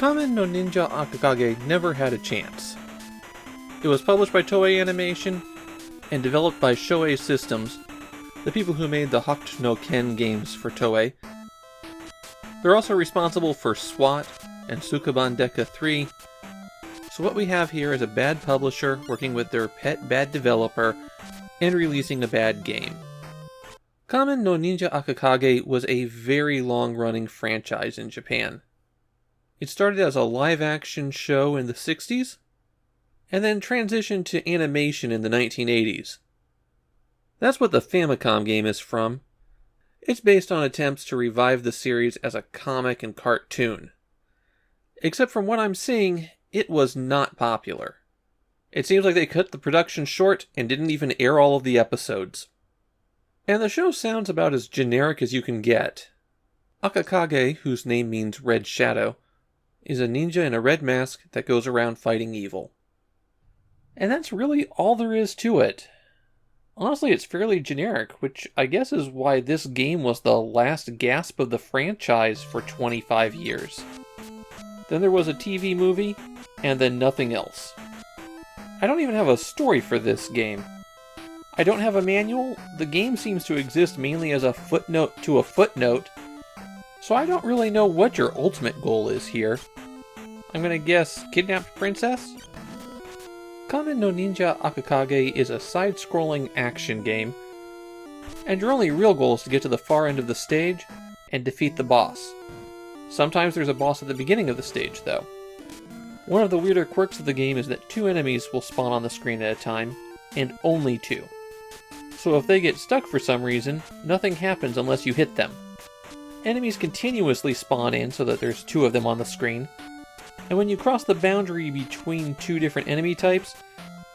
Kamen no Ninja Akakage never had a chance. It was published by Toei Animation and developed by Shoei Systems, the people who made the Hokuto no Ken games for Toei. They're also responsible for SWAT and Sukaban Deka 3, so what we have here is a bad publisher working with their pet bad developer and releasing a bad game. Kamen no Ninja Akakage was a very long-running franchise in Japan. It started as a live-action show in the 60s, and then transitioned to animation in the 1980s. That's what the Famicom game is from. It's based on attempts to revive the series as a comic and cartoon. Except from what I'm seeing, it was not popular. It seems like they cut the production short and didn't even air all of the episodes. And the show sounds about as generic as you can get. Akakage, whose name means Red Shadow, is a ninja in a red mask that goes around fighting evil. And that's really all there is to it. Honestly, it's fairly generic, which I guess is why this game was the last gasp of the franchise for 25 years. Then there was a TV movie, and then nothing else. I don't even have a story for this game. I don't have a manual. The game seems to exist mainly as a footnote to a footnote, so I don't really know what your ultimate goal is here. I'm gonna guess kidnapped princess? Kamen no Ninja Akakage is a side-scrolling action game, and your only real goal is to get to the far end of the stage and defeat the boss. Sometimes there's a boss at the beginning of the stage, though. One of the weirder quirks of the game is that 2 enemies will spawn on the screen at a time, and only 2. So if they get stuck for some reason, nothing happens unless you hit them. Enemies continuously spawn in so that there's 2 of them on the screen, and when you cross the boundary between 2 different enemy types,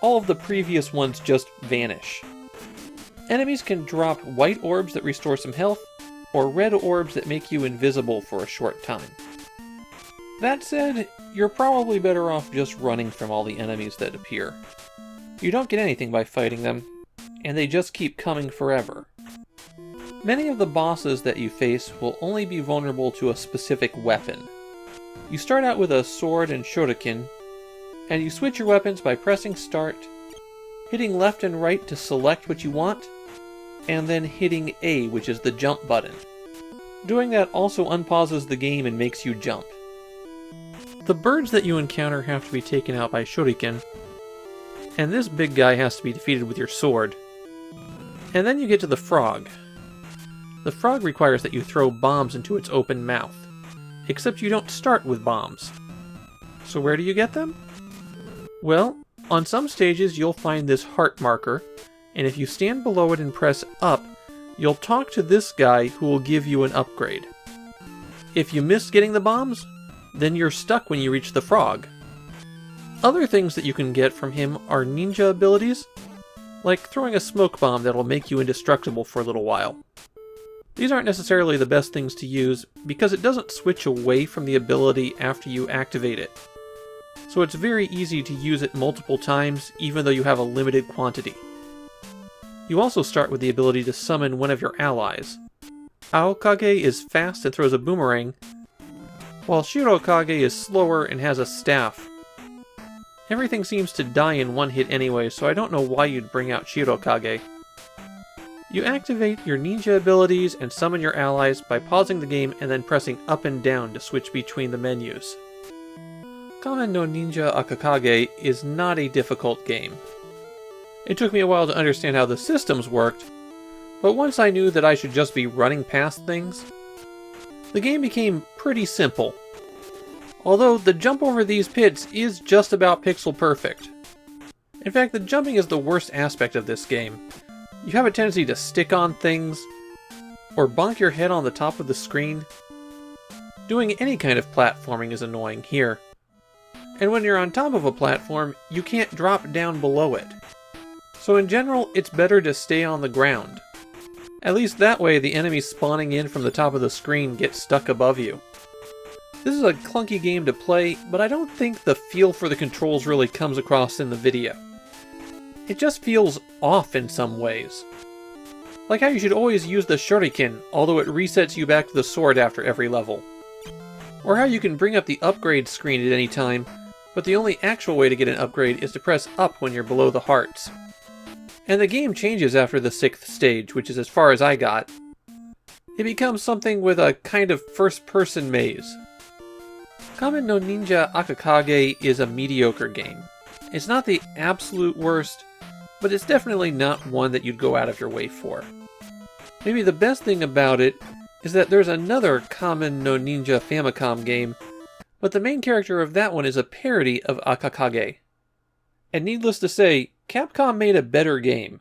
all of the previous ones just vanish. Enemies can drop white orbs that restore some health, or red orbs that make you invisible for a short time. That said, you're probably better off just running from all the enemies that appear. You don't get anything by fighting them, and they just keep coming forever. Many of the bosses that you face will only be vulnerable to a specific weapon. You start out with a sword and shuriken, and you switch your weapons by pressing start, hitting left and right to select what you want, and then hitting A, which is the jump button. Doing that also unpauses the game and makes you jump. The birds that you encounter have to be taken out by shuriken, and this big guy has to be defeated with your sword. And then you get to the frog. The frog requires that you throw bombs into its open mouth, except you don't start with bombs. So where do you get them? Well, on some stages you'll find this heart marker, and if you stand below it and press up, you'll talk to this guy who will give you an upgrade. If you miss getting the bombs, then you're stuck when you reach the frog. Other things that you can get from him are ninja abilities, like throwing a smoke bomb that'll make you indestructible for a little while. These aren't necessarily the best things to use because it doesn't switch away from the ability after you activate it. So it's very easy to use it multiple times even though you have a limited quantity. You also start with the ability to summon one of your allies. Aokage is fast and throws a boomerang, while Shirokage is slower and has a staff. Everything seems to die in one hit anyway, so I don't know why you'd bring out Shirokage. You activate your ninja abilities and summon your allies by pausing the game and then pressing up and down to switch between the menus. Kamen no Ninja Akakage is not a difficult game. It took me a while to understand how the systems worked, but once I knew that I should just be running past things, the game became pretty simple. Although the jump over these pits is just about pixel perfect. In fact, the jumping is the worst aspect of this game. You have a tendency to stick on things, or bonk your head on the top of the screen. Doing any kind of platforming is annoying here. And when you're on top of a platform, you can't drop down below it. So in general, it's better to stay on the ground. At least that way the enemies spawning in from the top of the screen get stuck above you. This is a clunky game to play, but I don't think the feel for the controls really comes across in the video. It just feels off in some ways. Like how you should always use the shuriken, although it resets you back to the sword after every level. or how you can bring up the upgrade screen at any time, but the only actual way to get an upgrade is to press up when you're below the hearts. And the game changes after the 6th stage, which is as far as I got. It becomes something with a kind of first-person maze. Kamen no Ninja Akakage is a mediocre game. It's not the absolute worst, but it's definitely not one that you'd go out of your way for. Maybe the best thing about it is that there's another Kamen no Ninja Famicom game, but the main character of that one is a parody of Akakage. And needless to say, Capcom made a better game.